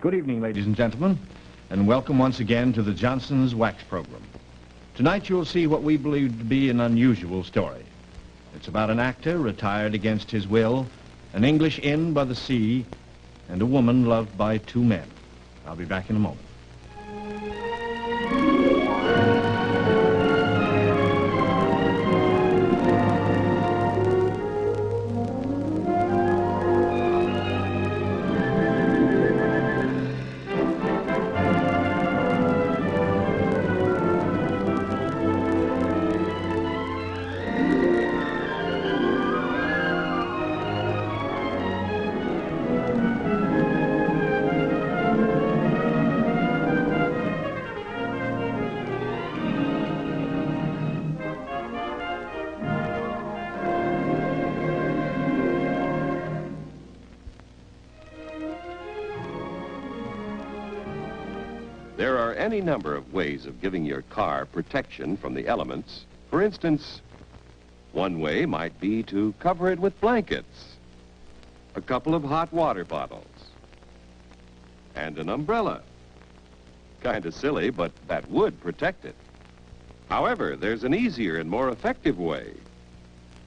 Good evening, ladies and gentlemen, and welcome once again to the Johnson's Wax Program. Tonight you'll see what we believe to be an unusual story. It's about an actor retired against his will, an English inn by the sea, and a woman loved by two men. I'll be back in a moment. There are any number of ways of giving your car protection from the elements. For instance, one way might be to cover it with blankets, a couple of hot water bottles, and an umbrella. Kind of silly, but that would protect it. However, there's an easier and more effective way.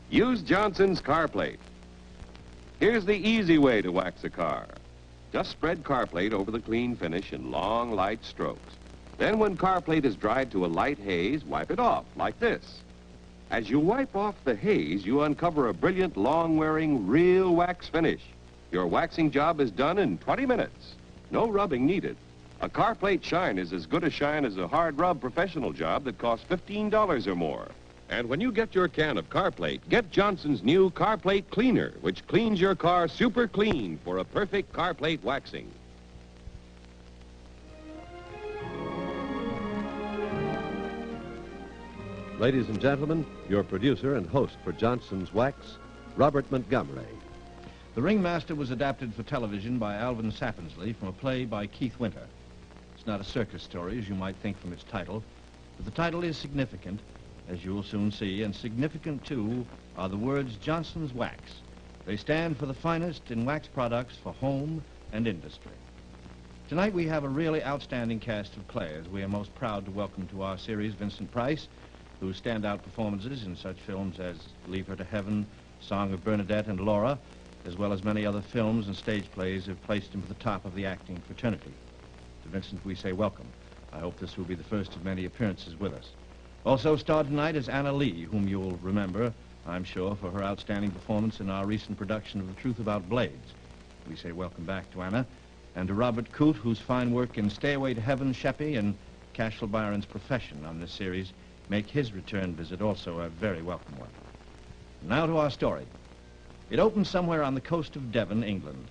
Use Johnson's car plate. Here's the easy way to wax a car. Just spread car plate over the clean finish in long, light strokes. Then when car plate is dried to a light haze, wipe it off, like this. As you wipe off the haze, you uncover a brilliant, long-wearing, real wax finish. Your waxing job is done in 20 minutes. No rubbing needed. A car plate shine is as good a shine as a hard rub professional job that costs $15 or more. And when you get your can of car plate, get Johnson's new car plate cleaner, which cleans your car super clean for a perfect car plate waxing. Ladies and gentlemen, your producer and host for Johnson's Wax, Robert Montgomery. The Ringmaster was adapted for television by Alvin Sappinsley from a play by Keith Winter. It's not a circus story, as you might think from its title, but the title is significant, as you will soon see, and significant, too, are the words Johnson's Wax. They stand for the finest in wax products for home and industry. Tonight we have a really outstanding cast of players. We are most proud to welcome to our series Vincent Price, whose standout performances in such films as Leave Her to Heaven, Song of Bernadette and Laura, as well as many other films and stage plays, have placed him to the top of the acting fraternity. To Vincent we say welcome. I hope this will be the first of many appearances with us. Also starred tonight is Anna Lee, whom you'll remember, I'm sure, for her outstanding performance in our recent production of The Truth About Blades. We say welcome back to Anna, and to Robert Coote, whose fine work in Stairway to Heaven, Sheppy, and Cashel Byron's Profession on this series make his return visit also a very welcome one. Now to our story. It opens somewhere on the coast of Devon, England,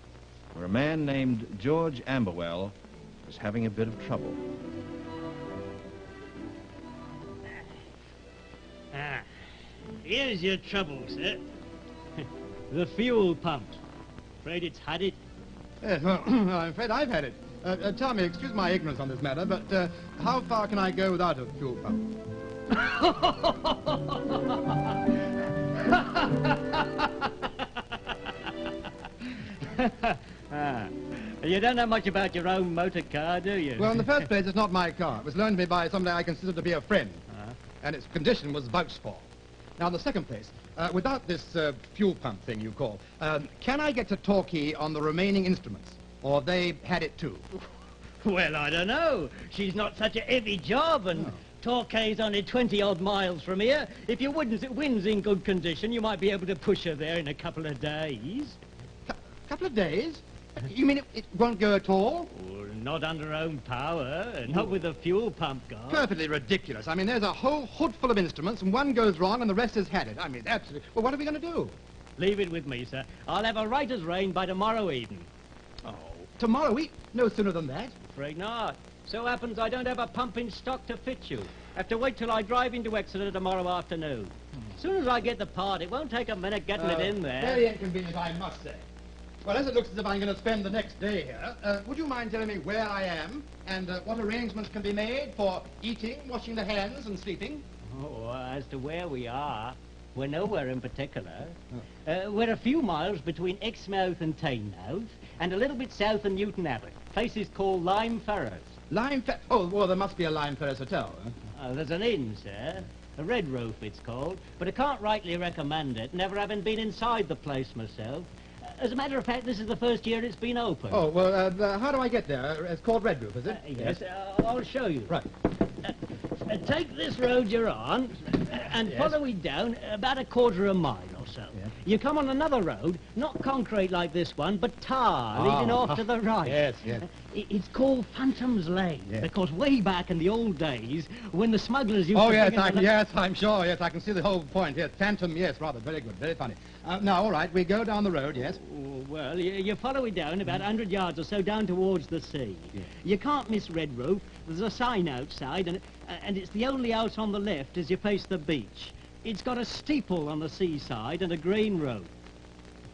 where a man named George Amberwell is having a bit of trouble. Here's your trouble, sir. The fuel pump. Afraid it's had it? Yes, well, I'm afraid I've had it. Tell me, excuse my ignorance on this matter, but how far can I go without a fuel pump? You don't know much about your own motor car, do you? Well, in the first place, it's not my car. It was loaned to me by somebody I consider to be a friend, and its condition was vouched for. Now, in the second place, without this fuel pump thing you call, can I get to Torquay on the remaining instruments? Or they had it too? Well, I don't know. She's not such a heavy job, and Torquay's only 20-odd miles from here. If your wind's in good condition, you might be able to push her there in a couple of days. Couple of days? You mean it won't go at all? Well, not under own power, not with the fuel pump gone. Perfectly ridiculous. I mean, there's a whole hood full of instruments, and one goes wrong, and the rest has had it. I mean, absolutely. Well, what are we going to do? Leave it with me, sir. I'll have a right as rain by tomorrow evening. Oh, tomorrow no sooner than that. Afraid not. So happens I don't have a pump in stock to fit you. Have to wait till I drive into Exeter tomorrow afternoon. As soon as I get the part, it won't take a minute getting it in there. Very inconvenient, I must say. Well, as it looks as if I'm going to spend the next day here, would you mind telling me where I am and what arrangements can be made for eating, washing the hands, and sleeping? Oh, as to where we are, we're nowhere in particular. We're a few miles between Exmouth and Teignmouth, and a little bit south of Newton Abbot. Place is called Lime Ferrers. Oh, well, there must be a Lime Ferris Hotel. Huh? There's an inn, sir. A Red Roof, it's called. But I can't rightly recommend it, never having been inside the place myself. As a matter of fact, this is the first year it's been open. Oh, well, how do I get there? It's called Red Roof, is it? Yes, I'll show you. Right. Take this road you're on and Yes. follow it down about a quarter of a mile or so. Yes. You come on another road, not concrete like this one, but tar, leading off to the right. Yes, yes. It's called Phantom's Lane, Yes. because way back in the old days, when the smugglers used Oh, to... yes, bring in the- yes, I'm sure. Yes, I can see the whole point. Yes, Phantom, yes, rather. Very good, very funny. Now, all right, we go down the road, yes? Oh, well, you follow it down about 100 yards or so down towards the sea. Yes. You can't miss Red Roof. There's a sign outside, and it's the only house on the left as you face the beach. It's got a steeple on the seaside and a green roof.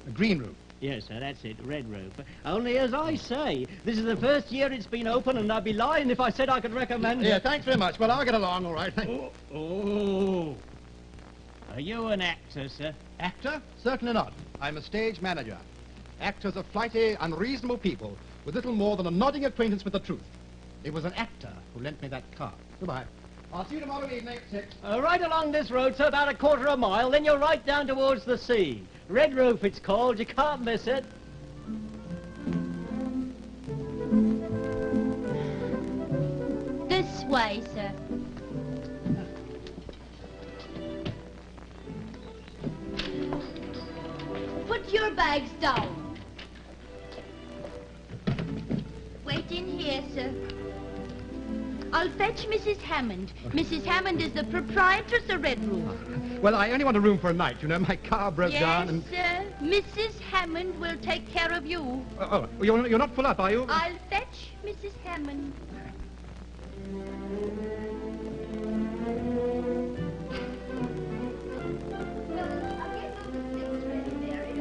A green roof. Yes, sir, that's it, Red Roof. Only as I say, this is the first year it's been open, and I'd be lying if I said I could recommend Yeah, it. thanks very much. Well, I'll get along, all right. Oh. Are you an actor, sir? Actor? Certainly not. I'm a stage manager. Actors are flighty, unreasonable people with little more than a nodding acquaintance with the truth. It was an actor who lent me that car. Goodbye. I'll see you tomorrow evening at 6. Right along this road, sir, about a quarter of a mile, then you're right down towards the sea. Red Roof, it's called. You can't miss it. This way, sir. Put your bags down. Wait in here, sir. I'll fetch Mrs. Hammond. Mrs. Hammond is the proprietress of Red Roof. Well, I only want a room for a night. You know, my car broke down and... Yes, sir. Mrs. Hammond will take care of you. You're not full up, are you? I'll fetch Mrs. Hammond.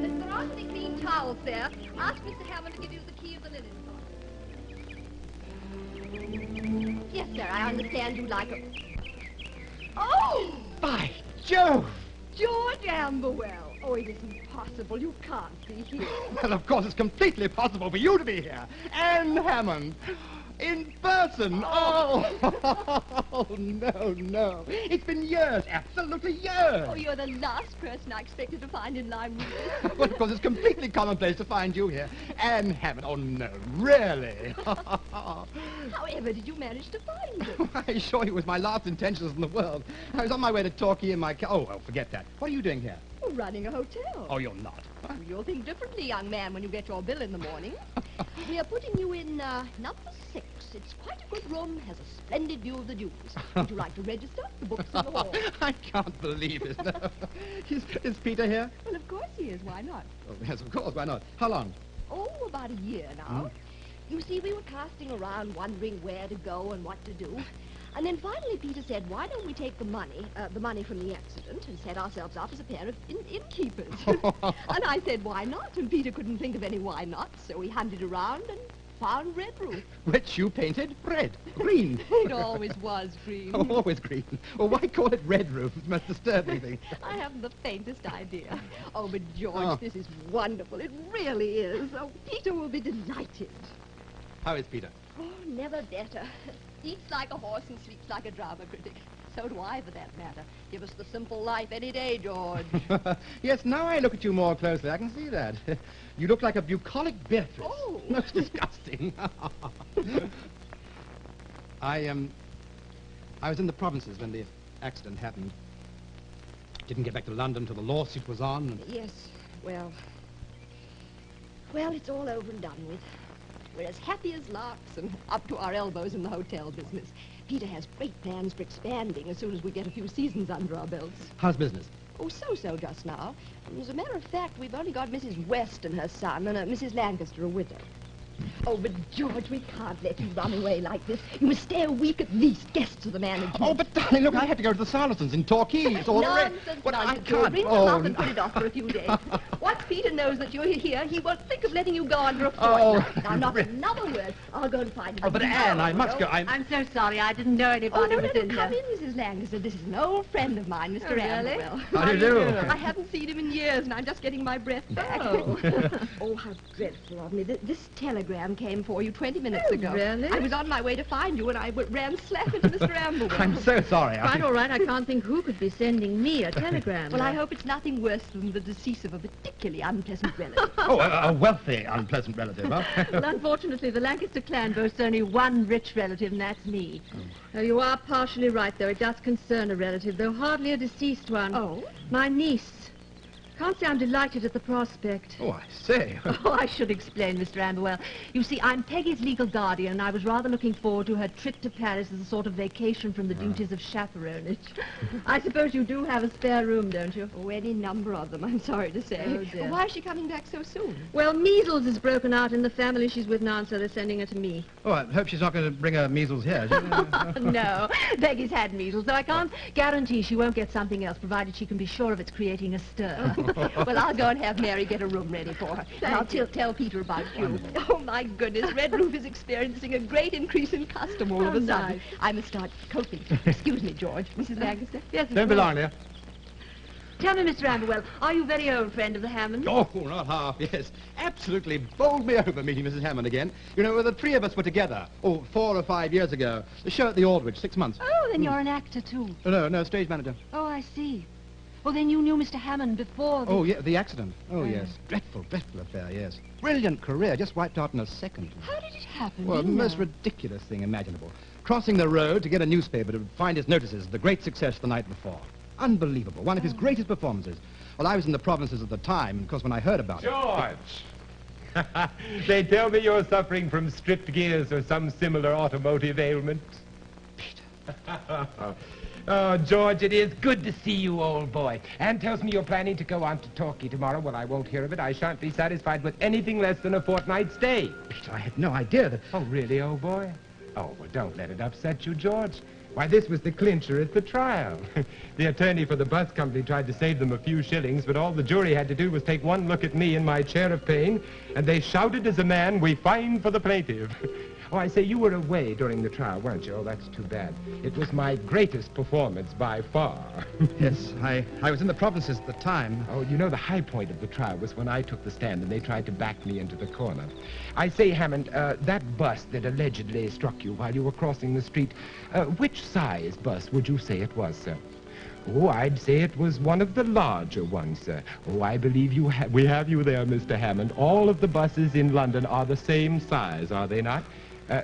If there aren't any clean towels there, ask Mr. Hammond to give you the key of the linen closet. Yes, sir, I understand you like a... Oh! By Jove! George Amberwell. Oh, it isn't possible. You can't be here. Well, of course, it's completely possible for you to be here. Anne Hammond. In person. Oh, no, no. It's been years, absolutely years. Oh, you're the last person I expected to find in line with this. Well, of course, it's completely commonplace to find you here. Anne Hammond. Oh, no, really? However did you manage to find him? I assure you it was my last intentions in the world. I was on my way to Torquay in my car. Oh, well, forget that. What are you doing here? Oh, running a hotel. Oh, you're not. Huh? You'll think differently, young man, when you get your bill in the morning. We are putting you in number 6. It's quite a good room, has a splendid view of the Dukes. Would you like to register? The book's in the hall. I can't believe it. No. Is Peter here? Well, of course he is. Why not? Oh, yes, of course. Why not? How long? Oh, about a year now. You see, we were casting around, wondering where to go and what to do. And then finally Peter said, why don't we take the money from the accident and set ourselves up as a pair of innkeepers? And I said, why not? And Peter couldn't think of any why nots, so we hunted around and found Red Roof. Which you painted red. Green. It always was green. Oh, always green. Well, why call it Red Roof? It's the most disturbing thing. I haven't the faintest idea. Oh, but George, this is wonderful. It really is. Oh, Peter will be delighted. How is Peter? Oh, never better. Eats like a horse and sleeps like a drama critic. So do I, for that matter. Give us the simple life any day, George. Yes, now I look at you more closely. I can see that. You look like a bucolic Beatrice. Oh. Most disgusting. I was in the provinces when the accident happened. Didn't get back to London till the lawsuit was on. Yes, well, it's all over and done with. We're as happy as larks and up to our elbows in the hotel business. Peter has great plans for expanding as soon as we get a few seasons under our belts. How's business? Oh, so-so just now. As a matter of fact, we've only got Mrs. West and her son and Mrs. Lancaster, a widow. Oh, but George, we can't let you run away like this. You must stay a week at least, guests of the management. Oh, but darling, look, I had to go to the Saracens in Torquay. It's all Nonsense, Well, I nonsense. We'll can't. ring them up and put it off for a few days. Why once Peter knows that you're here, he won't think of letting you go on for a Oh, fortnight. Now, not another word. I'll go and find him. Oh, but Anne, I must go. I'm so sorry. I didn't know Oh, anybody no, was no, in come here. in, Mrs. Lancaster. This is an old friend of mine, Mr. really? Amberwell. How do you do? I haven't seen him in years, and I'm just getting my breath back. Oh. Oh, how dreadful of me. This telegram came for you 20 minutes ago. really? I was on my way to find you, and I ran slap into Mr. Amberwell. I'm so sorry. Quite all right. I can't think who could be sending me a telegram. Well, I hope it's nothing worse than the decease of a particularly unpleasant relative. Oh, a wealthy, unpleasant relative, huh? Well, unfortunately, the Lancaster clan boasts only one rich relative, and that's me. Oh, you are partially right, though. It does concern a relative, though hardly a deceased one. Oh? My niece. Can't say I'm delighted at the prospect. Oh, I say. Oh, I should explain, Mr. Amberwell. You see, I'm Peggy's legal guardian, and I was rather looking forward to her trip to Paris as a sort of vacation from the duties of chaperonage. I suppose you do have a spare room, don't you? Oh, any number of them, I'm sorry to say. Oh, dear. Why is she coming back so soon? Well, measles has broken out in the family she's with now, and so they're sending her to me. Oh, I hope she's not going to bring her measles here. No, Peggy's had measles, though I can't guarantee she won't get something else, provided she can be sure of it's creating a stir. Well, I'll go and have Mary get a room ready for her. And I'll tell Peter about you. Oh, my goodness. Red Roof is experiencing a great increase in custom all of a sudden. Nice. I must start coping. Excuse me, George. Mrs. Lancaster? Yes, of Don't be course. long, dear. Tell me, Mr. Amberwell, are you a very old friend of the Hammonds? Oh, not half, yes. Absolutely bowled me over meeting Mrs. Hammond again. You know, the three of us were together, 4 or 5 years ago. The show at the Aldwych, 6 months. Oh, then you're an actor, too. No, stage manager. Oh, I see. Well, then you knew Mr. Hammond before the... Oh, yeah, the accident. Oh, yes. Dreadful affair, yes. Brilliant career, just wiped out in a second. How did it happen? Well, the didn't most it? ridiculous thing imaginable. Crossing the road to get a newspaper to find his notices, the great success the night before. Unbelievable. One of his greatest performances. Well, I was in the provinces at the time, and of course, when I heard about it... George! They tell me you're suffering from stripped gears or some similar automotive ailment. Peter. Oh, George, it is good to see you, old boy. Anne tells me you're planning to go on to Torquay tomorrow. Well, I won't hear of it. I shan't be satisfied with anything less than a fortnight's stay. Peter, I had no idea that... Oh, really, old boy? Oh, well, don't let it upset you, George. Why, this was the clincher at the trial. The attorney for the bus company tried to save them a few shillings, but all the jury had to do was take one look at me in my chair of pain, and they shouted as a man, "We find for the plaintiff." Oh, I say, you were away during the trial, weren't you? Oh, that's too bad. It was my greatest performance by far. Yes, I was in the provinces at the time. Oh, you know, the high point of the trial was when I took the stand and they tried to back me into the corner. I say, Hammond, that bus that allegedly struck you while you were crossing the street, which size bus would you say it was, sir? Oh, I'd say it was one of the larger ones, sir. Oh, I believe we have you there, Mr. Hammond. All of the buses in London are the same size, are they not?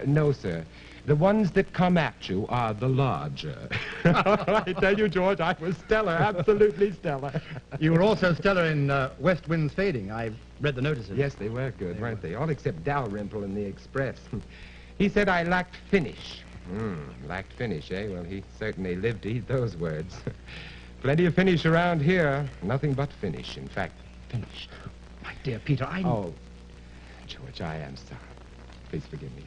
No, sir. The ones that come at you are the larger. I tell you, George, I was stellar, absolutely stellar. You were also stellar in West Wind's Fading. I read the notices. Yes, they were good, weren't they? All except Dalrymple in the Express. He said I lacked finish. Lacked finish, eh? Well, he certainly lived to eat those words. Plenty of finish around here. Nothing but finish. In fact, finish. My dear Peter, Oh, George, I am sorry. Please forgive me.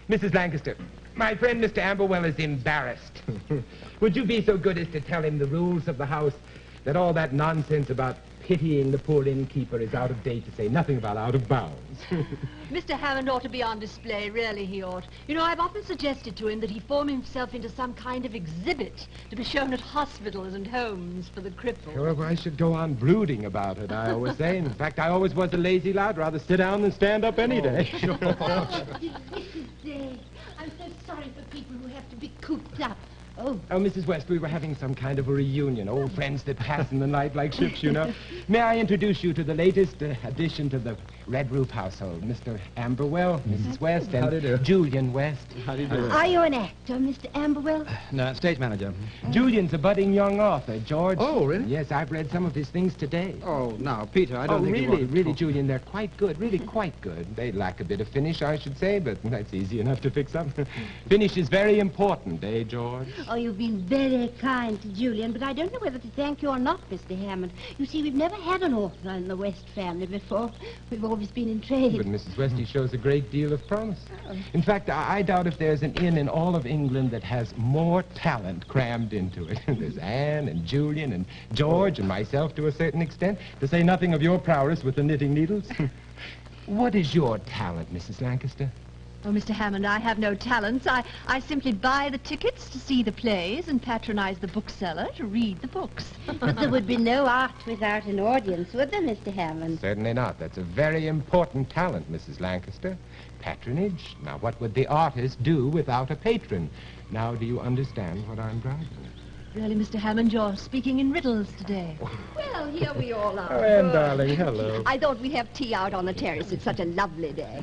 Mrs. Lancaster, my friend Mr. Amberwell is embarrassed. Would you be so good as to tell him the rules of the house, that all that nonsense about pitying the poor innkeeper is out of date, to say nothing about out of bounds? Mr. Hammond ought to be on display, really he ought. You know, I've often suggested to him that he form himself into some kind of exhibit to be shown at hospitals and homes for the crippled. Oh, I should go on brooding about it, I always say. In fact, I always was a lazy lad, rather sit down than stand up any day. I'm so sorry for people who have to be cooped up. Oh, Mrs. West, we were having some kind of a reunion. Old friends that pass in the night like ships, you know. May I introduce you to the latest addition to the Red Roof household, Mr. Amberwell, Mrs. West, How do you do? and Julian West. How do you do? Are you an actor, Mr. Amberwell? No, stage manager. Julian's a budding young author, George. Oh, really? Yes, I've read some of his things today. Oh, now, Peter, I don't think you really, want to really, talk. Julian, they're quite good, really quite good. They lack a bit of finish, I should say, but that's easy enough to fix up. Finish is very important, eh, George? Oh, you've been very kind to Julian, but I don't know whether to thank you or not, Mr. Hammond. You see, we've never had an author in the West family before. We've always always been in trade. But Mrs. Westy shows a great deal of promise. In fact, I doubt if there's an inn in all of England that has more talent crammed into it. There's Anne and Julian and George and myself to a certain extent, to say nothing of your prowess with the knitting needles. What is your talent, Mrs. Lancaster? Oh, Mr. Hammond, I have no talents. I simply buy the tickets to see the plays and patronize the bookseller to read the books. But there would be no art without an audience, would there, Mr. Hammond? Certainly not. That's a very important talent, Mrs. Lancaster. Patronage. Now, what would the artist do without a patron? Now, do you understand what I'm driving at? Really, Mr. Hammond, you're speaking in riddles today. Well, here we all are. Oh, Anne, darling, hello. I thought we'd have tea out on the terrace. It's such a lovely day.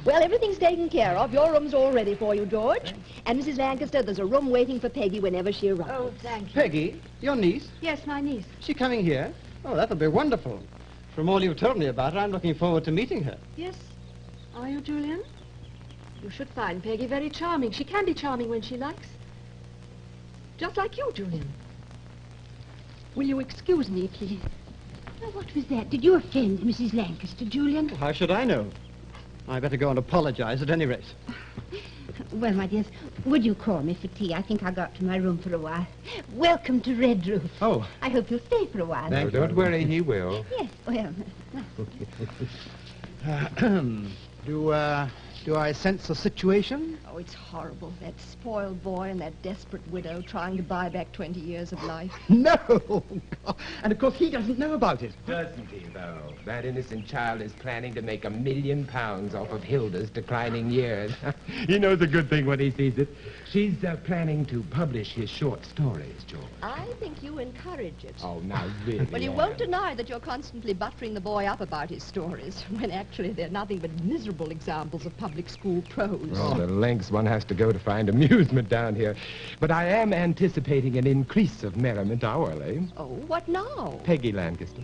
Well, everything's taken care of. Your room's all ready for you, George. And Mrs. Lancaster, there's a room waiting for Peggy whenever she arrives. Oh, thank you. Peggy, your niece? Yes, my niece. She coming here? Oh, that'll be wonderful. From all you've told me about her, I'm looking forward to meeting her. Yes. Are you, Julian? You should find Peggy very charming. She can be charming when she likes. Just like you, Julian. Will you excuse me, please? Now, what was that? Did you offend Mrs. Lancaster, Julian? How should I know? I better go and apologize at any rate. Well, my dears, would you call me for tea? I think I'll go up to my room for a while. Welcome to Red Roof. Oh. I hope you'll stay for a while. No, don't worry, he will. Yes, well... Do I sense a situation? Oh, it's horrible. That spoiled boy and that desperate widow trying to buy back 20 years of life. No! And of course he doesn't know about it. Doesn't he, though? That innocent child is planning to make £1 million off of Hilda's declining years. He knows a good thing when he sees it. She's planning to publish his short stories, George. I think you encourage it. Oh, now, really, Well, you Anne. won't deny that you're constantly buttering the boy up about his stories, when actually they're nothing but miserable examples of public school prose. Oh, the lengths one has to go to find amusement down here. But I am anticipating an increase of merriment hourly. Oh, what now? Peggy Lancaster.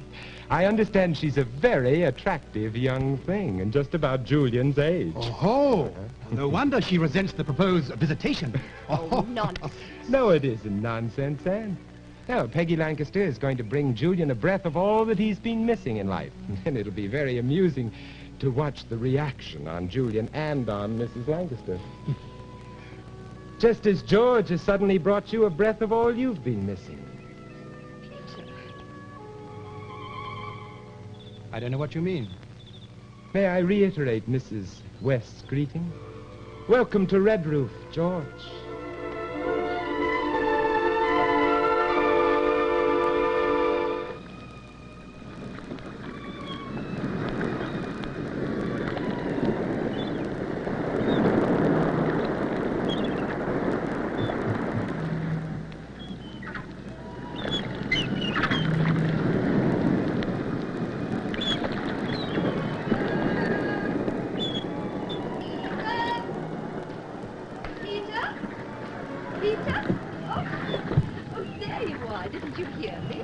I understand she's a very attractive young thing and just about Julian's age. Oh, no wonder she resents the proposed visitation. Oh, nonsense. No, it isn't nonsense, Anne. No, Peggy Lancaster is going to bring Julian a breath of all that he's been missing in life. And it'll be very amusing to watch the reaction on Julian and on Mrs. Lancaster. Just as George has suddenly brought you a breath of all you've been missing. I don't know what you mean. May I reiterate Mrs. West's greeting? Welcome to Red Roof, George.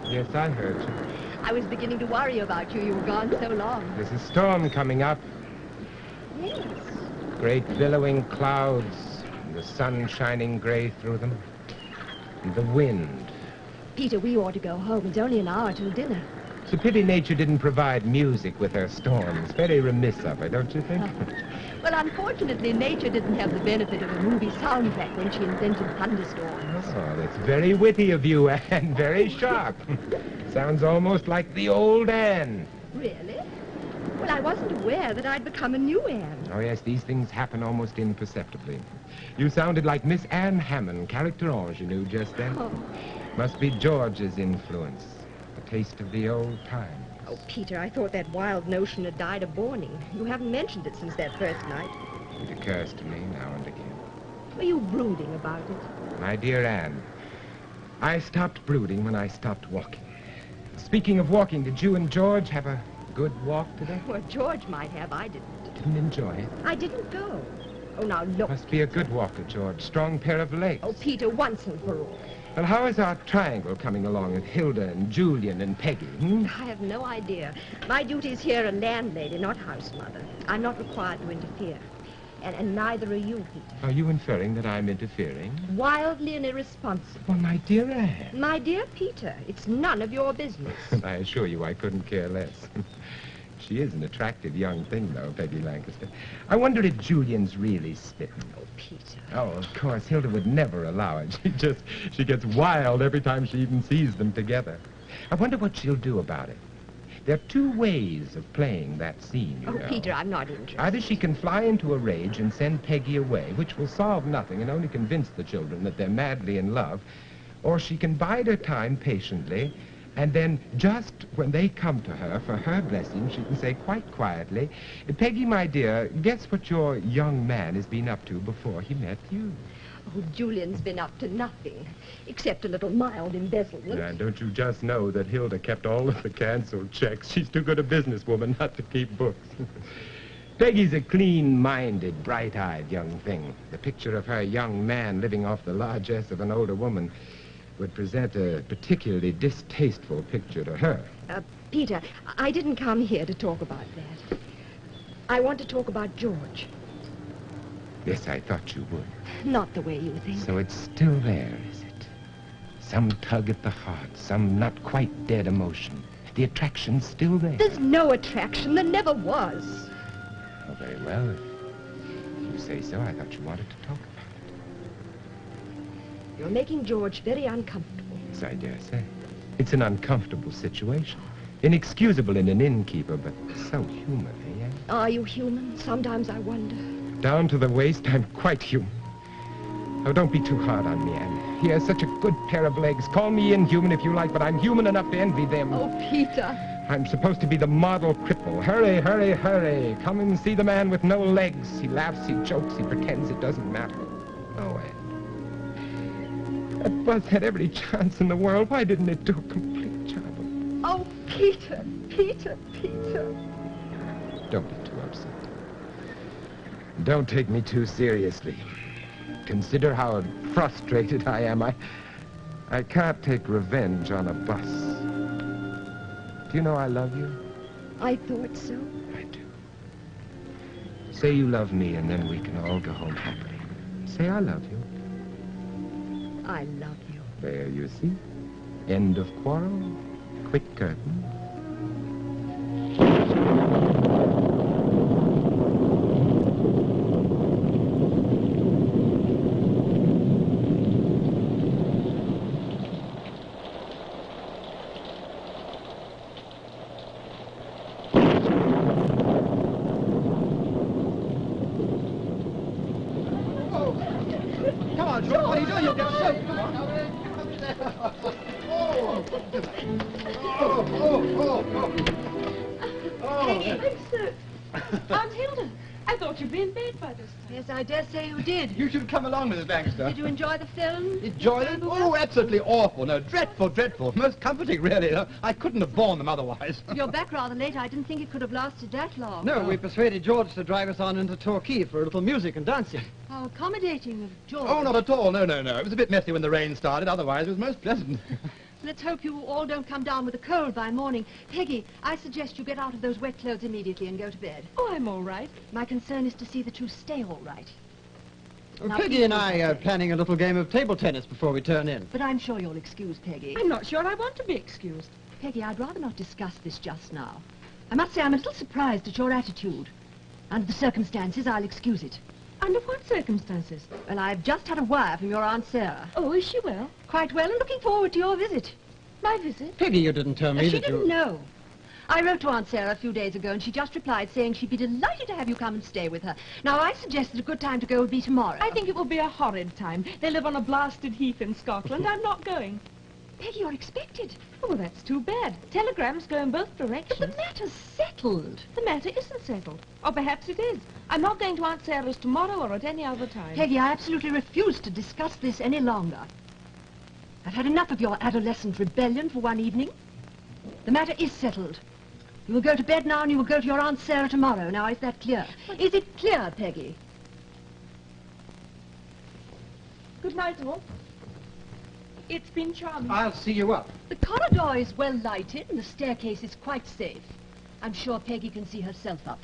Yes, I heard you. I was beginning to worry about you. You were gone so long. There's a storm coming up. Yes. Great billowing clouds, and the sun shining gray through them. And the wind. Peter, we ought to go home. It's only an hour till dinner. It's a pity nature didn't provide music with her storms. Very remiss of her, don't you think? Well, unfortunately, nature didn't have the benefit of a movie soundtrack when she invented thunderstorms. Oh, that's very witty of you, and very sharp. Sounds almost like the old Anne. Really? Well, I wasn't aware that I'd become a new Anne. Oh, yes, these things happen almost imperceptibly. You sounded like Miss Anne Hammond, character ingenue, just then. Oh. Must be George's influence. A taste of the old times. Oh, Peter, I thought that wild notion had died of morning. You haven't mentioned it since that first night. It occurs to me now and again. Were you brooding about it? My dear Anne, I stopped brooding when I stopped walking. Speaking of walking, did you and George have a good walk today? Well, George might have. I didn't. Didn't enjoy it? I didn't go. Oh, now, look. Must be a good walker, George. Strong pair of legs. Oh, Peter, once and for all. Well, how is our triangle coming along with Hilda and Julian and Peggy? I have no idea. My duties here are landlady, not house mother. I'm not required to interfere. And neither are you, Peter. Are you inferring that I'm interfering? Wildly and irresponsible. Well, my dear Anne. My dear Peter, it's none of your business. I assure you I couldn't care less. She is an attractive young thing, though, Peggy Lancaster. I wonder if Julian's really smitten. Oh, Peter. Oh, of course, Hilda would never allow it. She gets wild every time she even sees them together. I wonder what she'll do about it. There are two ways of playing that scene, you know. Peter, I'm not interested. Either she can fly into a rage and send Peggy away, which will solve nothing and only convince the children that they're madly in love, or she can bide her time patiently, and then just when they come to her for her blessing, she can say quite quietly, Peggy, my dear, guess what your young man has been up to before he met you? Oh, Julian's been up to nothing, except a little mild embezzlement. And don't you just know that Hilda kept all of the canceled checks? She's too good a businesswoman not to keep books. Peggy's a clean-minded, bright-eyed young thing. The picture of her young man living off the largesse of an older woman would present a particularly distasteful picture to her. Peter, I didn't come here to talk about that. I want to talk about George. Yes, I thought you would. Not the way you think. So it's still there, is it? Some tug at the heart, some not quite dead emotion. The attraction's still there. There's no attraction. There never was. Oh, very well. If you say so, I thought you wanted to talk about it. You're making George very uncomfortable. Yes, I dare say. It's an uncomfortable situation. Inexcusable in an innkeeper, but so human, eh? Are you human? Sometimes I wonder. Down to the waist, I'm quite human. Oh, don't be too hard on me, Anne. He has such a good pair of legs. Call me inhuman if you like, but I'm human enough to envy them. Oh, Peter. I'm supposed to be the model cripple. Hurry, hurry, hurry. Come and see the man with no legs. He laughs, he jokes, he pretends it doesn't matter. Oh, Anne. That bus had every chance in the world. Why didn't it do a complete job of it? Oh, Peter, Peter, Peter. Don't be too upset. Don't take me too seriously. Consider how frustrated I am. I can't take revenge on a bus. Do you know I love you? I thought so. I do. Say you love me, and then we can all go home happily. Say I love you. I love you. There, you see. End of quarrel. Quick curtain. Come on, George, what are you doing? You'll get soaked. Come on. Aunt Hilda, I thought you'd be in bed by this time. Yes, I dare say you did. You should come along, Mrs. Lancaster. Did you enjoy the film? Enjoy it? Oh, absolutely awful. No, dreadful, dreadful. Most comforting, really. No, I couldn't have borne them otherwise. You're back rather late. I didn't think it could have lasted that long. No, we persuaded George to drive us on into Torquay for a little music and dancing. How accommodating of George. Oh, not at all. No, no, no. It was a bit messy when the rain started. Otherwise, it was most pleasant. Let's hope you all don't come down with a cold by morning. Peggy, I suggest you get out of those wet clothes immediately and go to bed. Oh, I'm all right. My concern is to see that you stay all right. Now, Peggy and I are planning a little game of table tennis before we turn in. But I'm sure you'll excuse Peggy. I'm not sure I want to be excused. Peggy, I'd rather not discuss this just now. I must say I'm a little surprised at your attitude. Under the circumstances, I'll excuse it. Under what circumstances? Well, I've just had a wire from your Aunt Sarah. Oh, is she well? Quite well, and looking forward to your visit. My visit? Peggy, you didn't tell me She that you... didn't know. I wrote to Aunt Sarah a few days ago, and she just replied saying she'd be delighted to have you come and stay with her. Now, I suggested a good time to go would be tomorrow. I think it will be a horrid time. They live on a blasted heath in Scotland. I'm not going. Peggy, you're expected. Oh, well, that's too bad. Telegrams go in both directions. But the matter's settled. The matter isn't settled. Or perhaps it is. I'm not going to Aunt Sarah's tomorrow or at any other time. Peggy, I absolutely refuse to discuss this any longer. I've had enough of your adolescent rebellion for one evening. The matter is settled. You will go to bed now and you will go to your Aunt Sarah tomorrow. Now, is that clear? Is it clear, Peggy? Good night, all. It's been charming. I'll see you up. The corridor is well lighted and the staircase is quite safe. I'm sure Peggy can see herself up.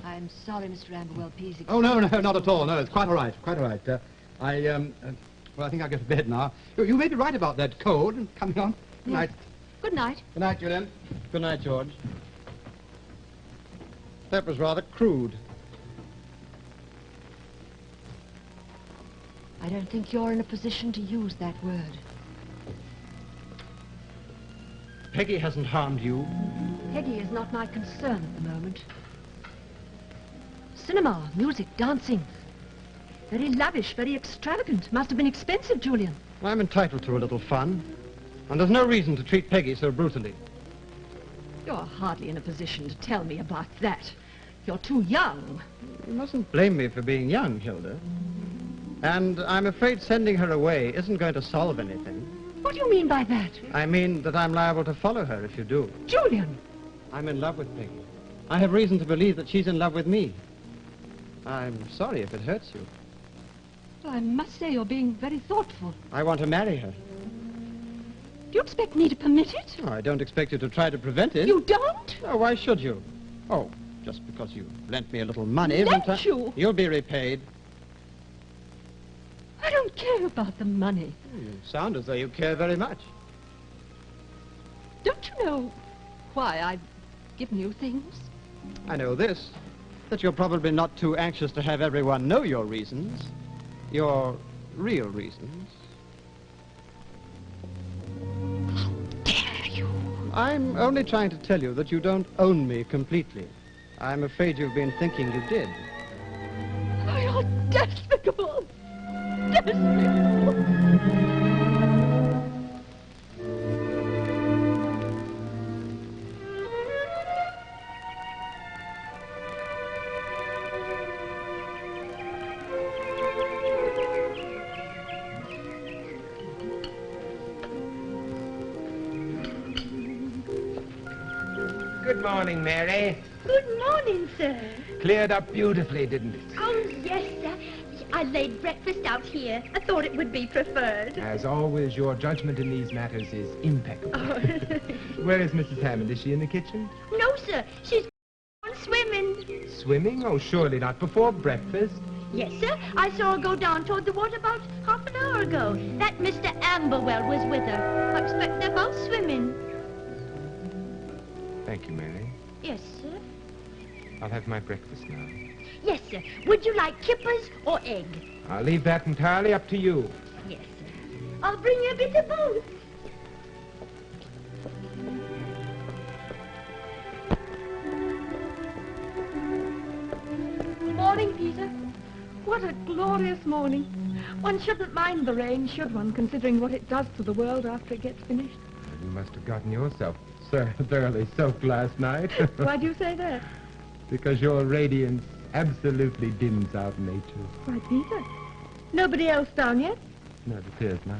I'm sorry, Mr. Amberwell, please. Oh, no, no, not at all. No, it's quite all right. Quite all right. Well, I think I'll go to bed now. You may be right about that cold coming on. Good night. Good night. Good night, Julian. Good night, George. That was rather crude. I don't think you're in a position to use that word. Peggy hasn't harmed you. Peggy is not my concern at the moment. Cinema, music, dancing. Very lavish, very extravagant. Must have been expensive, Julian. I'm entitled to a little fun. And there's no reason to treat Peggy so brutally. You're hardly in a position to tell me about that. You're too young. You mustn't blame me for being young, Hilda. And I'm afraid sending her away isn't going to solve anything. What do you mean by that? I mean that I'm liable to follow her if you do. Julian! I'm in love with Peggy. I have reason to believe that she's in love with me. I'm sorry if it hurts you. Well, I must say you're being very thoughtful. I want to marry her. Do you expect me to permit it? Oh, I don't expect you to try to prevent it. You don't? Oh, why should you? Oh, just because you lent me a little money. Lent you? You'll be repaid. I don't care about the money. You sound as though you care very much. Don't you know why I've given you things? I know this, that you're probably not too anxious to have everyone know your reasons. Your real reasons. How dare you? I'm only trying to tell you that you don't own me completely. I'm afraid you've been thinking you did. Oh, you're despicable! Despicable! Good morning, Mary. Good morning, sir. Cleared up beautifully, didn't it? Oh, yes, sir. I laid breakfast out here. I thought it would be preferred. As always, your judgment in these matters is impeccable. Oh. Where is Mrs. Hammond? Is she in the kitchen? No, sir. She's gone swimming. Swimming? Oh, surely not before breakfast. Yes, sir. I saw her go down toward the water about half an hour ago. That Mr. Amberwell was with her. I expect they're both swimming. Thank you, Mary. Yes, sir. I'll have my breakfast now. Yes, sir. Would you like kippers or egg? I'll leave that entirely up to you. Yes, sir. I'll bring you a bit of both. Morning, Peter. What a glorious morning. One shouldn't mind the rain, should one, considering what it does to the world after it gets finished. You must have gotten yourself thoroughly soaked last night. Why do you say that? Because your radiance absolutely dims out nature. Why, Peter, nobody else down yet? No, it appears not.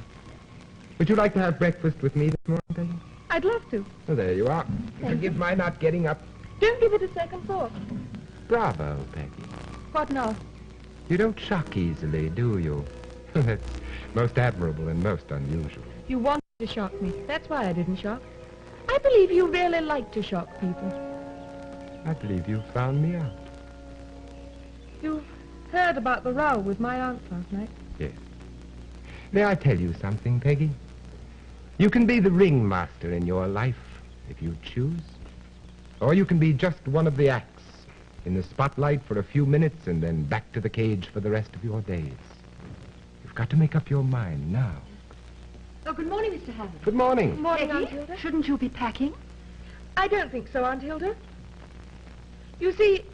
Would you like to have breakfast with me this morning, Peggy? I'd love to. Oh, there you are. Forgive my not getting up. Don't give it a second thought. Bravo, Peggy. What now? You don't shock easily, do you? That's most admirable and most unusual. You wanted to shock me. That's why I didn't shock. I believe you really like to shock people. I believe you found me out. You've heard about the row with my aunt last night? Yes. May I tell you something, Peggy? You can be the ringmaster in your life, if you choose. Or you can be just one of the acts, in the spotlight for a few minutes and then back to the cage for the rest of your days. You've got to make up your mind now. Oh, good morning, Mr. Hammond. Good morning. Good morning, Peggy, Aunt Hilda. shouldn't you be packing? I don't think so, Aunt Hilda. You see,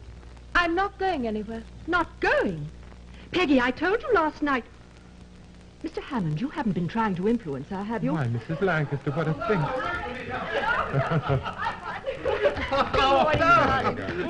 I'm not going anywhere. Not going? Peggy, I told you last night. Mr. Hammond, you haven't been trying to influence her, have you? Why, Mrs. Lancaster, what a thing.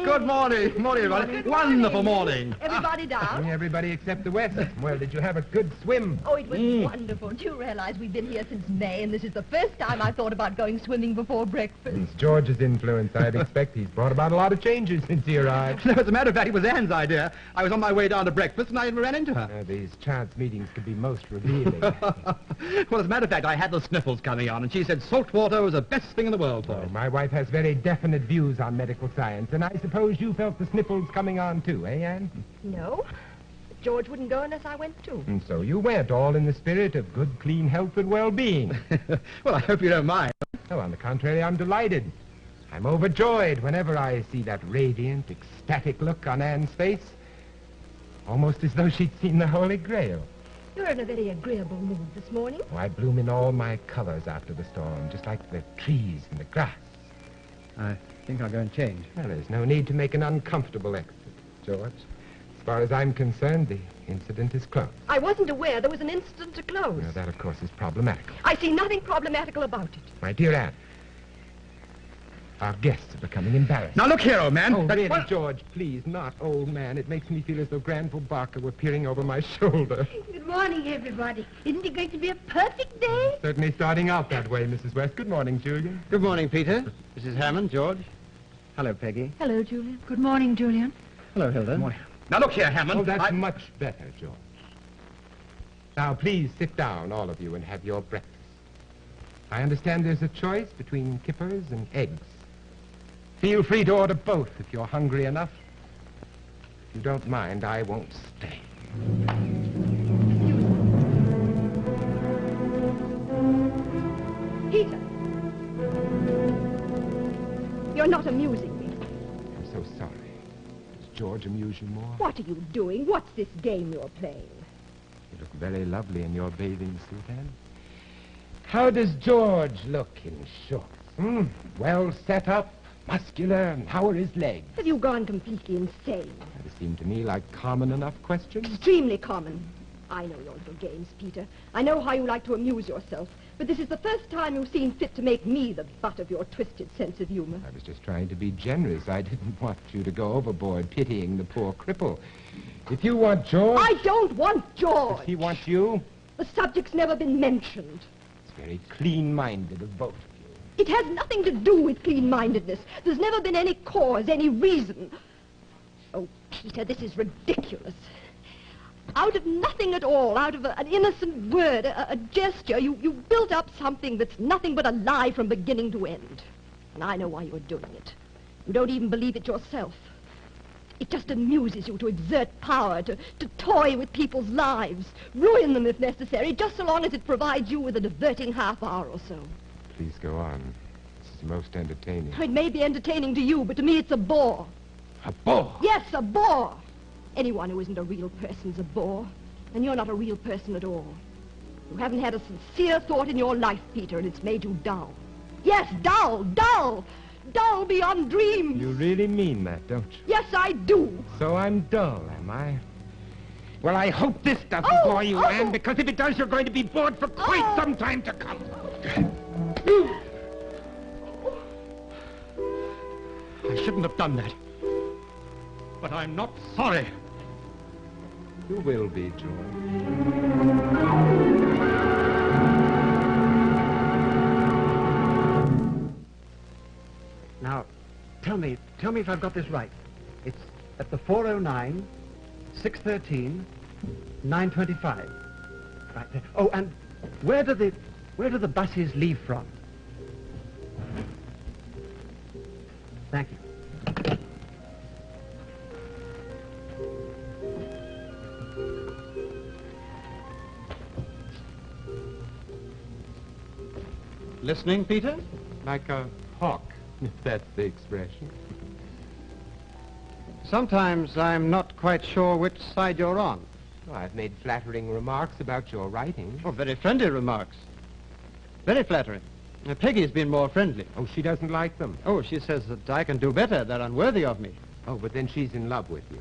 Good morning. Morning, everybody. Wonderful morning. Everybody down? Everybody except the West. Well, did you have a good swim? Oh, it was wonderful. Do you realize we've been here since May, and this is the first time I thought about going swimming before breakfast? It's George's influence, I'd expect. He's brought about a lot of changes since he arrived. No, as a matter of fact, it was Anne's idea. I was on my way down to breakfast, and I ran into her. These chance meetings can be most revealing. Well, as a matter of fact, I had the sniffles coming on, and she said salt water was the best thing in the world for Well, it. my wife has very definite views on medical science, and I suppose you felt the sniffles coming on too, eh, Anne? No. George wouldn't go unless I went too. And so you went, all in the spirit of good, clean health and well-being. Well, I hope you don't mind. Oh, on the contrary, I'm delighted. I'm overjoyed whenever I see that radiant, ecstatic look on Anne's face. Almost as though she'd seen the Holy Grail. You're in a very agreeable mood this morning. Oh, I bloom in all my colors after the storm, just like the trees and the grass. I think I'll go and change. Well, there's no need to make an uncomfortable exit, George. As far as I'm concerned, the incident is closed. I wasn't aware there was an incident to close. Now, that, of course, is problematical. I see nothing problematical about it. My dear Anne, our guests are becoming embarrassed. Now, look here, old man. Oh, really, George, please, not old man. It makes me feel as though Granville Barker were peering over my shoulder. Good morning, everybody. Isn't it going to be a perfect day? Certainly starting out that way, Mrs. West. Good morning, Julian. Good morning, Peter. Mrs. Hammond, George. Hello, Peggy. Hello, Julian. Good morning, Julian. Hello, Hilda. Good morning. Now, look here, Hammond. Oh, that's much better, George. Now, please sit down, all of you, and have your breakfast. I understand there's a choice between kippers and eggs. Feel free to order both if you're hungry enough. If you don't mind, I won't stay. Peter! You're not amusing me. I'm so sorry. Does George amuse you more? What are you doing? What's this game you're playing? You look very lovely in your bathing suit, Anne. How does George look in shorts? Well set up, muscular, and how are his legs? Have you gone completely insane? That seemed to me like common enough questions. Extremely common. I know your little games, Peter. I know how you like to amuse yourself. But this is the first time you've seen fit to make me the butt of your twisted sense of humor. I was just trying to be generous. I didn't want you to go overboard pitying the poor cripple. If you want George... I don't want George! Does he want you? The subject's never been mentioned. It's very clean-minded of both of you. It has nothing to do with clean-mindedness. There's never been any cause, any reason. Oh, Peter, this is ridiculous. Out of nothing at all, out of an innocent word, a gesture, you built up something that's nothing but a lie from beginning to end. And I know why you're doing it. You don't even believe it yourself. It just amuses you to exert power, to toy with people's lives, ruin them if necessary, just so long as it provides you with a diverting half hour or so. Please go on. This is most entertaining. It may be entertaining to you, but to me it's a bore. A bore? Yes, a bore. Anyone who isn't a real person's a bore. And you're not a real person at all. You haven't had a sincere thought in your life, Peter, and it's made you dull. Yes, dull, dull. Dull beyond dreams. You really mean that, don't you? Yes, I do. So I'm dull, am I? Well, I hope this doesn't bore you, Anne, because if it does, you're going to be bored for quite some time to come. I shouldn't have done that. But I'm not sorry. You will be, George. Now, tell me if I've got this right. It's at the 409, 613, 925. Right there. Oh, and where do the buses leave from? Thank you. Listening, Peter? Like a hawk, if that's the expression. Sometimes I'm not quite sure which side you're on. Oh, I've made flattering remarks about your writing. Oh, very friendly remarks. Very flattering. Peggy's been more friendly. Oh, she doesn't like them. Oh, she says that I can do better. They're unworthy of me. Oh, but then she's in love with you.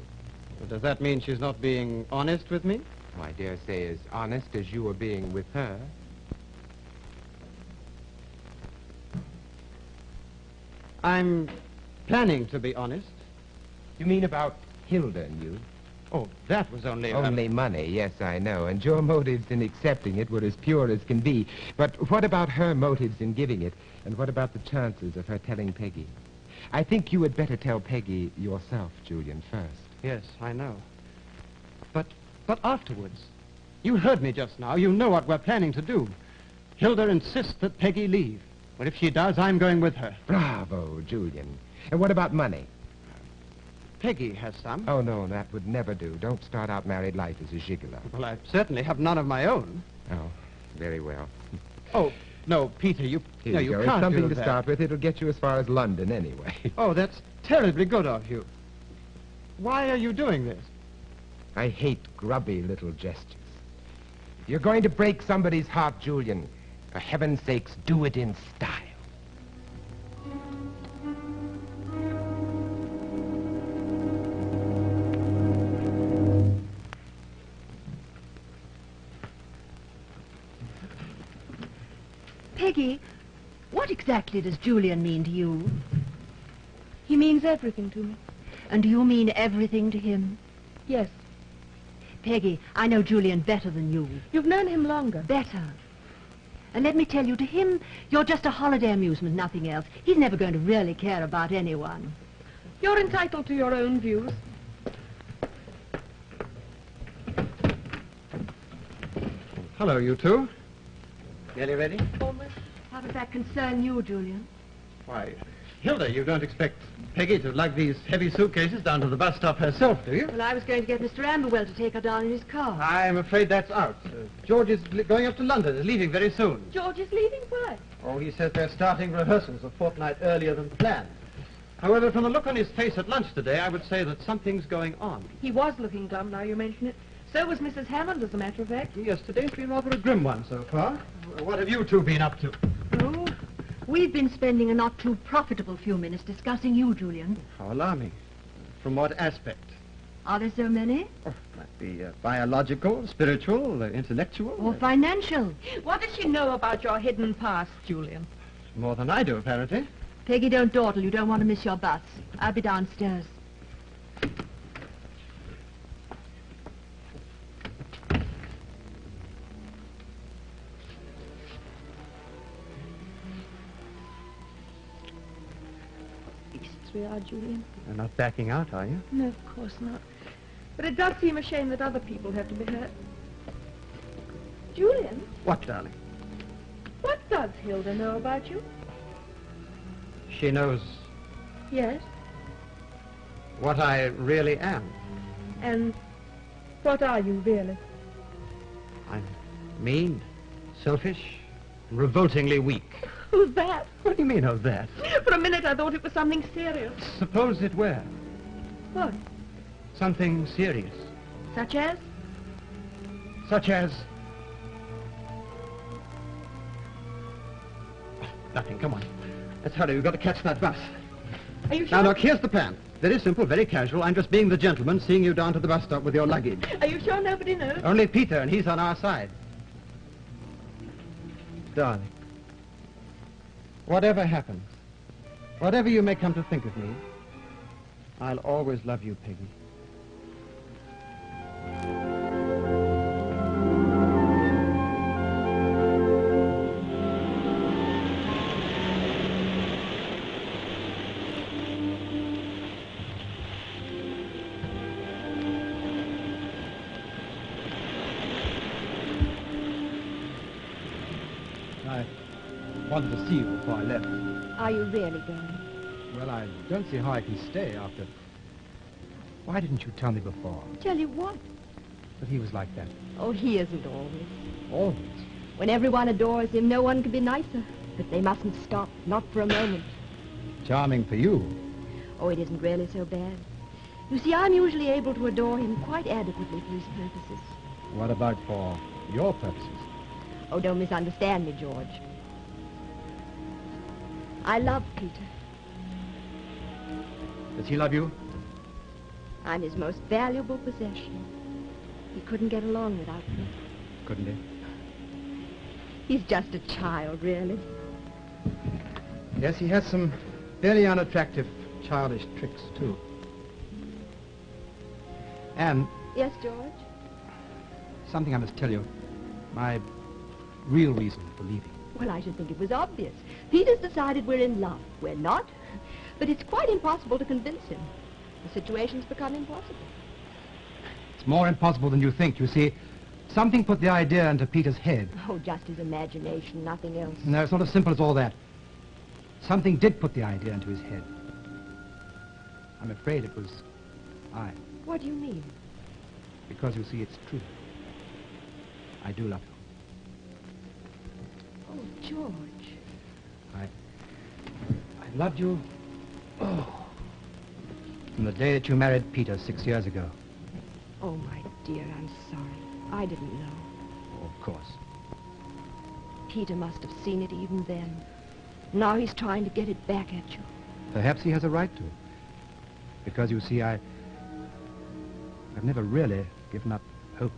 Well, does that mean she's not being honest with me? Oh, I dare say as honest as you are being with her. I'm planning to be honest. You mean about Hilda and you? Oh, that was only... Only money, yes, I know. And your motives in accepting it were as pure as can be. But what about her motives in giving it? And what about the chances of her telling Peggy? I think you had better tell Peggy yourself, Julian, first. Yes, I know. But afterwards. You heard me just now. You know what we're planning to do. Hilda insists that Peggy leave. But if she does, I'm going with her. Bravo, Julian. And what about money? Peggy has some. Oh, no, that would never do. Don't start out married life as a gigolo. Well, I certainly have none of my own. Oh, very well. Oh, No, Peter, you... Here no, you you go. It's can't something do to that. start with. It'll get you as far as London anyway. Oh, that's terribly good of you. Why are you doing this? I hate grubby little gestures. If you're going to break somebody's heart, Julian, for heaven's sakes, do it in style. Peggy, what exactly does Julian mean to you? He means everything to me. And do you mean everything to him? Yes. Peggy, I know Julian better than you. You've known him longer. Better. And let me tell you, to him, you're just a holiday amusement, nothing else. He's never going to really care about anyone. You're entitled to your own views. Hello, you two. Nearly ready? Almost. How does that concern you, Julian? Why, Hilda, you don't expect Peggy to lug these heavy suitcases down to the bus stop herself, do you? Well, I was going to get Mr. Amberwell to take her down in his car. I'm afraid that's out. George is going up to London. Is leaving very soon. George is leaving. Why? Oh, he says they're starting rehearsals a fortnight earlier than planned. However, from the look on his face at lunch today, I would say that something's going on. He was looking glum, now you mention it. So was Mrs. Hammond, as a matter of fact. Yes, today's been rather a grim one so far. What have you two been up to? Oh, we've been spending a not too profitable few minutes discussing you, Julian. How alarming. From what aspect? Are there so many? Oh, might be biological, spiritual, intellectual. Or financial? What does she know about your hidden past, Julian? More than I do, apparently. Peggy, don't dawdle. You don't want to miss your bus. I'll be downstairs. We are, Julian. You're not backing out, are you? No, of course not. But it does seem a shame that other people have to be hurt. Julian, What, darling? what does Hilda know about you? She knows Yes. what I really am. And what are you, really? I'm mean, selfish, revoltingly weak. Who's that? What do you mean, of that? For a minute I thought it was something serious. Suppose it were. What? Something serious. Such as? Such as... Nothing, come on. Let's hurry, we've got to catch that bus. Are you sure? Now, look, here's the plan. Very simple, very casual. I'm just being the gentleman, seeing you down to the bus stop with your luggage. Are you sure nobody knows? Only Peter, and he's on our side. Darling, whatever happens, whatever you may come to think of me, I'll always love you, Peggy. I wanted to see you before I left. Are you really going? Well, I don't see how I can stay after... Why didn't you tell me before Tell you what? that he was like that? Oh, he isn't always. Always. When everyone adores him, no one can be nicer. But they mustn't stop, not for a moment. Charming for you. Oh, it isn't really so bad. You see, I'm usually able to adore him quite adequately for his purposes. What about for your purposes? Oh, don't misunderstand me, George. I love Peter. Does he love you? I'm his most valuable possession. He couldn't get along without me. Couldn't he? He's just a child, really. Yes, he has some very unattractive childish tricks, too. And Yes, George? something I must tell you. My real reason for leaving. Well, I should think it was obvious. Peter's decided we're in love. We're not. But it's quite impossible to convince him. The situation's become impossible. It's more impossible than you think, you see. Something put the idea into Peter's head. Oh, just his imagination, nothing else. No, it's not as simple as all that. Something did put the idea into his head. I'm afraid it was I. What do you mean? Because, you see, it's true. I do love you. Oh, George. I loved you, from the day that you married Peter 6 years ago. Oh, my dear, I'm sorry. I didn't know. Oh, of course. Peter must have seen it even then. Now he's trying to get it back at you. Perhaps he has a right to. Because, you see, I've never really given up hope.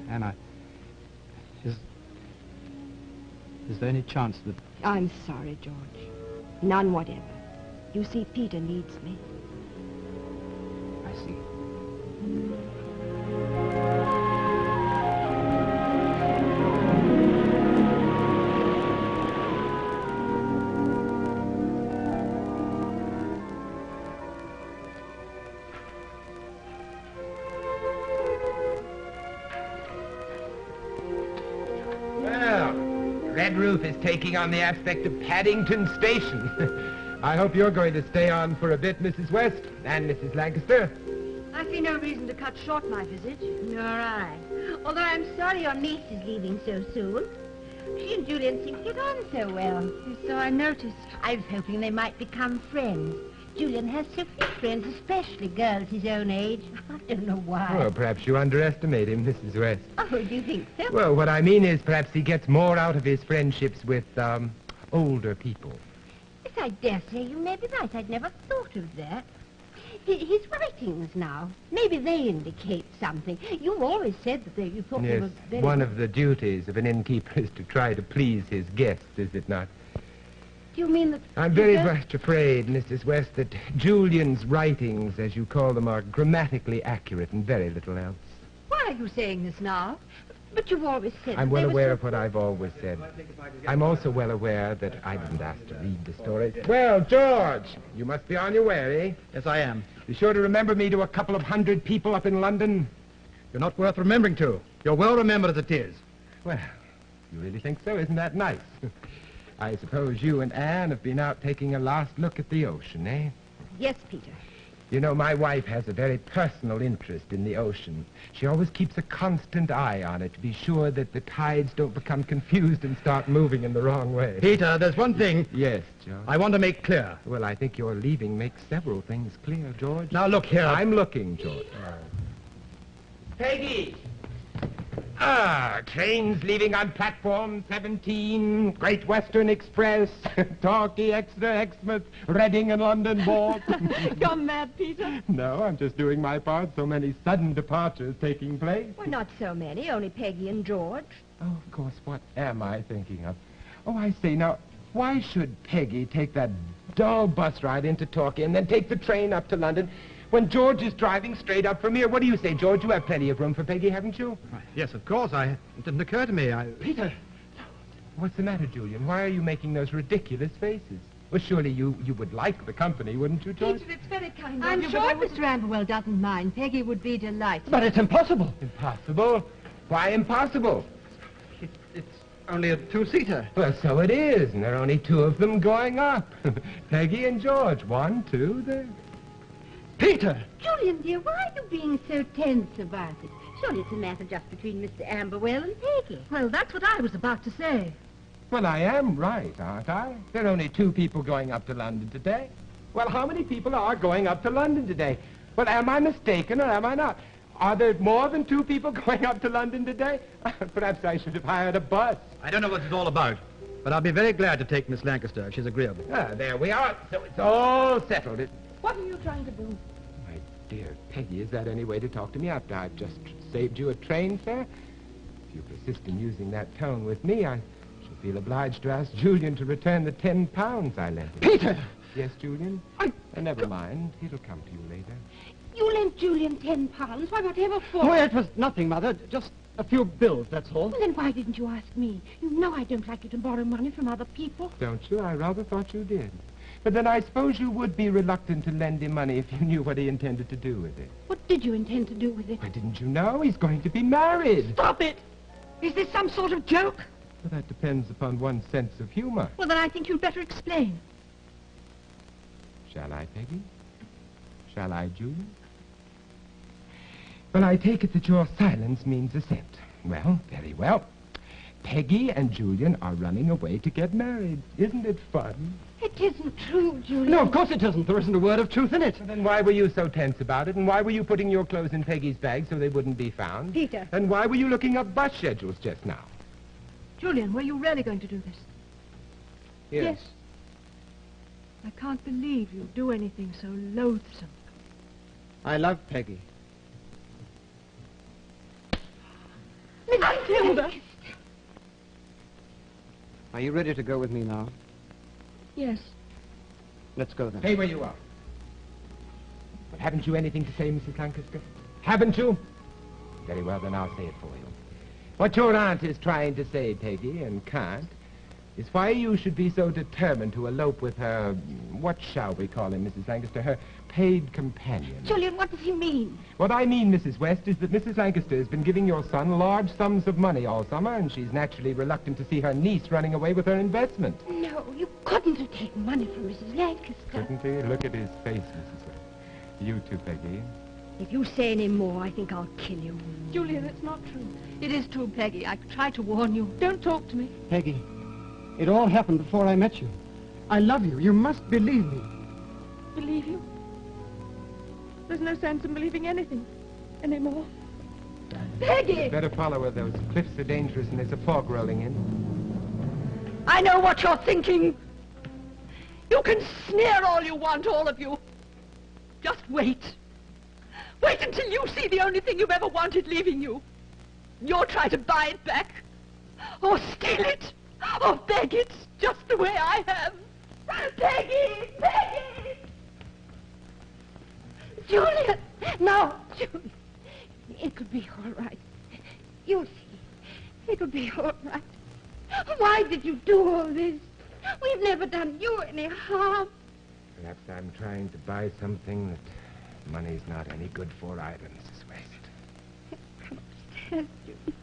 And is there any chance that... I'm sorry, George. None whatever. You see, Peter needs me. I see. Well, Red Roof is taking on the aspect of Paddington Station. I hope you're going to stay on for a bit, Mrs. West, and Mrs. Lancaster. I see no reason to cut short my visit. Nor I. Although I'm sorry your niece is leaving so soon. She and Julian seem to get on so well. So I noticed. I was hoping they might become friends. Julian has so few friends, especially girls his own age. I don't know why. Well, perhaps you underestimate him, Mrs. West. Oh, do you think so? Well, what I mean is perhaps he gets more out of his friendships with, older people. Yes, I dare say you may be right. I'd never thought of that. His writings now, maybe they indicate something. You've always said that you thought they Yes, were very... one of the duties of an innkeeper is to try to please his guests, is it not? Do you mean that... I'm very much afraid, Mrs. West, that Julian's writings, as you call them, are grammatically accurate and very little else. Why are you saying this now? But you've always said I'm that well they were aware so... of what I've always said. I'm also well aware that I didn't ask to read the story. Well, George, you must be on your way, eh? Yes, I am. Be sure to remember me to a couple of 100 people up in London. You're not worth remembering to. You're well remembered as it is. Well, you really think so? Isn't that nice? I suppose you and Anne have been out taking a last look at the ocean, eh? Yes, Peter. You know, my wife has a very personal interest in the ocean. She always keeps a constant eye on it to be sure that the tides don't become confused and start moving in the wrong way. Peter, there's one thing Yes, George. I want to make clear. Well, I think your leaving makes several things clear, George. Now, look here. I'm looking, George. Peggy! Ah, trains leaving on platform 17, Great Western Express, Torquay, Exeter, Exmouth, Reading and London board. You're mad, Peter. No, I'm just doing my part. So many sudden departures taking place. Well, not so many, only Peggy and George. Oh, of course, what am I thinking of? Oh, I see. Now, why should Peggy take that dull bus ride into Torquay and then take the train up to London when George is driving straight up from here? What do you say, George? You have plenty of room for Peggy, haven't you? Yes, of course. It didn't occur to me. Peter! What's the matter, Julian? Why are you making those ridiculous faces? Well, surely you would like the company, wouldn't you, George? Peter, it's very kind I'm of you, sure but I Mr. Amberwell doesn't mind. Peggy would be delighted. But it's impossible. Impossible? Why impossible? It's only a two-seater. Well, so it is, and there are only two of them going up. Peggy and George. 1, 2, there. Peter! Julian, dear, why are you being so tense about it? Surely it's a matter just between Mr. Amberwell and Peggy. Well, that's what I was about to say. Well, I am right, aren't I? There are only 2 people going up to London today. Well, how many people are going up to London today? Well, am I mistaken or am I not? Are there more than 2 people going up to London today? Perhaps I should have hired a bus. I don't know what it's all about, but I'll be very glad to take Miss Lancaster if she's agreeable. Ah, there we are. So it's all settled. What are you trying to do? My dear Peggy, is that any way to talk to me after I've just saved you a train fare? If you persist in using that tone with me, I shall feel obliged to ask Julian to return the 10 pounds I lent him. Peter! Yes, Julian? Never mind. It'll come to you later. You lent Julian £10. Why, whatever for? Oh, it was nothing, Mother. Just a few bills, that's all. Well, then why didn't you ask me? You know I don't like you to borrow money from other people. Don't you? I rather thought you did. But then I suppose you would be reluctant to lend him money if you knew what he intended to do with it. What did you intend to do with it? Why, didn't you know? He's going to be married. Stop it! Is this some sort of joke? Well, that depends upon one's sense of humor. Well, then I think you'd better explain. Shall I, Peggy? Shall I, Julian? Well, I take it that your silence means assent. Well, very well. Peggy and Julian are running away to get married. Isn't it fun? It isn't true, Julian. No, of course it isn't. There isn't a word of truth in it. Well, then why were you so tense about it? And why were you putting your clothes in Peggy's bag so they wouldn't be found? Peter. And why were you looking up bus schedules just now? Julian, were you really going to do this? Yes. I can't believe you'd do anything so loathsome. I love Peggy. Matilda! Are you ready to go with me now? Yes. Let's go then. Stay where you are. But haven't you anything to say, Mrs. Lancaster? Haven't you? Very well, then I'll say it for you. What your aunt is trying to say, Peggy, and can't, is why you should be so determined to elope with her, what shall we call him, Mrs. Lancaster, her paid companion. Julian, what does he mean? What I mean, Mrs. West, is that Mrs. Lancaster has been giving your son large sums of money all summer, and she's naturally reluctant to see her niece running away with her investment. No, you couldn't have taken money from Mrs. Lancaster. Couldn't he? Look at his face, Mrs. West. You too, Peggy. If you say any more, I think I'll kill you. Julian, it's not true. It is true, Peggy. I tried to warn you. Don't talk to me. Peggy, it all happened before I met you. I love you. You must believe me. Believe you? There's no sense in believing anything anymore. Peggy! Better follow her. Those cliffs are dangerous and there's a fog rolling in. I know what you're thinking. You can sneer all you want, all of you. Just wait. Wait until you see the only thing you've ever wanted leaving you. You'll try to buy it back, or steal it, or beg it, just the way I have. Peggy! Peggy! Julian! No, Julian. It'll be all right. You'll see. It'll be all right. Why did you do all this? We've never done you any harm. Perhaps I'm trying to buy something that money's not any good for either, Mrs. West. Yes, Julian.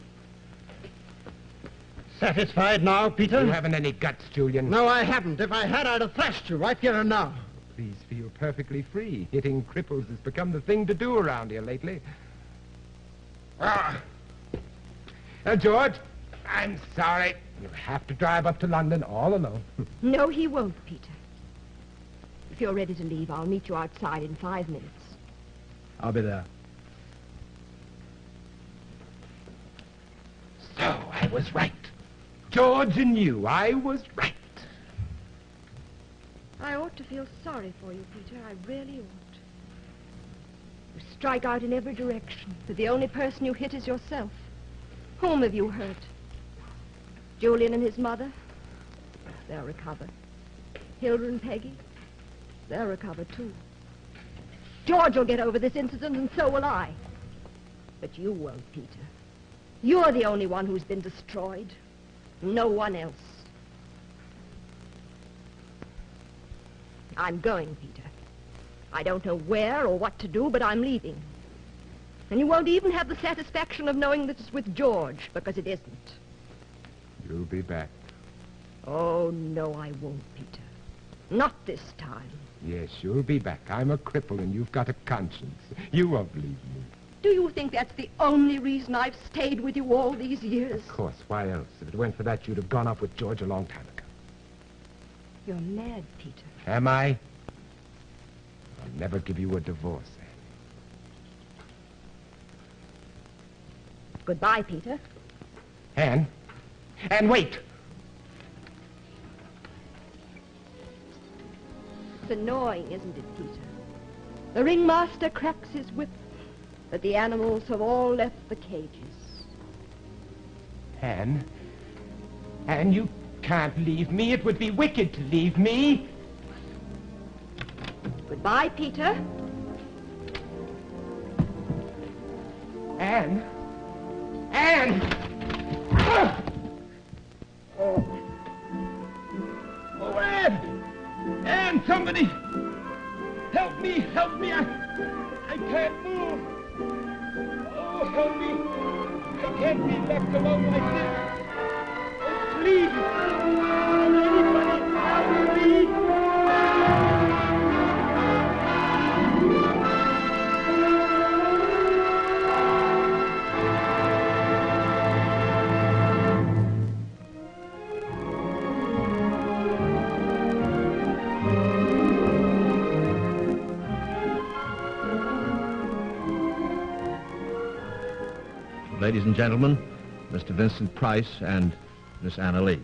Satisfied now, Peter? You haven't any guts, Julian. No, I haven't. If I had, I'd have thrashed you right here and now. Please feel perfectly free. Hitting cripples has become the thing to do around here lately. George, I'm sorry. You'll have to drive up to London all alone. No, he won't, Peter. If you're ready to leave, I'll meet you outside in 5 minutes. I'll be there. So, I was right. George and you, I was right. I ought to feel sorry for you, Peter. I really ought. You strike out in every direction, but the only person you hit is yourself. Whom have you hurt? Julian and his mother? They'll recover. Hilda and Peggy? They'll recover, too. George will get over this incident, and so will I. But you won't, Peter. You're the only one who's been destroyed. No one else. I'm going, Peter. I don't know where or what to do, but I'm leaving. And you won't even have the satisfaction of knowing that it's with George, because it isn't. You'll be back. Oh, no, I won't, Peter. Not this time. Yes, you'll be back. I'm a cripple and you've got a conscience. You won't leave me. Do you think that's the only reason I've stayed with you all these years? Of course, why else? If it weren't for that, you'd have gone off with George a long time ago. You're mad, Peter. Am I? I'll never give you a divorce, Goodbye, Peter. Anne? Anne, wait! It's annoying, isn't it, Peter? The ringmaster cracks his whip, but the animals have all left the cages. Anne? Anne, you can't leave me. It would be wicked to leave me. Goodbye, Peter. Anne? Anne! Oh, Anne! Anne, somebody! Help me! Help me! I can't move! Oh, help me! I can't be left alone like this! Oh, please! Anybody help me! Ladies and gentlemen, Mr. Vincent Price and Miss Anna Lee.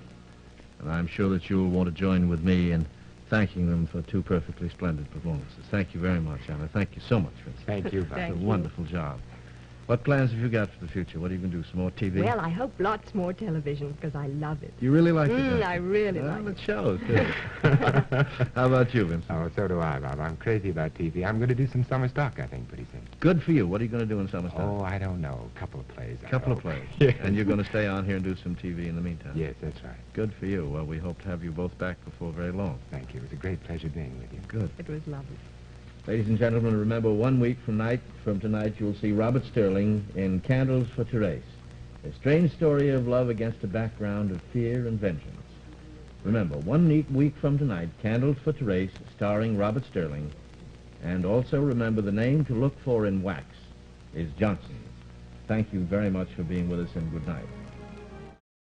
And I'm sure that you'll want to join with me in thanking them for two perfectly splendid performances. Thank you very much, Anna. Thank you so much, Vincent. Thank you, Bob. It's a wonderful job. What plans have you got for the future? What are you going to do, some more TV? Well, I hope lots more television, because I love it. You really like it, don't you? I really like Well, it. it shows, too. How about you, Vincent? Oh, so do I, Bob. I'm crazy about TV. I'm going to do some summer stock, I think, pretty soon. Good for you. What are you going to do in summer stock? Oh, I don't know. A couple of plays. A couple of plays. Yes. And you're going to stay on here and do some TV in the meantime? Yes, that's right. Good for you. Well, we hope to have you both back before very long. Thank you. It was a great pleasure being with you. Good. It was lovely. Ladies and gentlemen, remember 1 week from tonight, you'll see Robert Sterling in Candles for Therese, a strange story of love against a background of fear and vengeance. Remember, 1 week from tonight, Candles for Therese, starring Robert Sterling. And also remember, the name to look for in wax is Johnson. Thank you very much for being with us, and good night.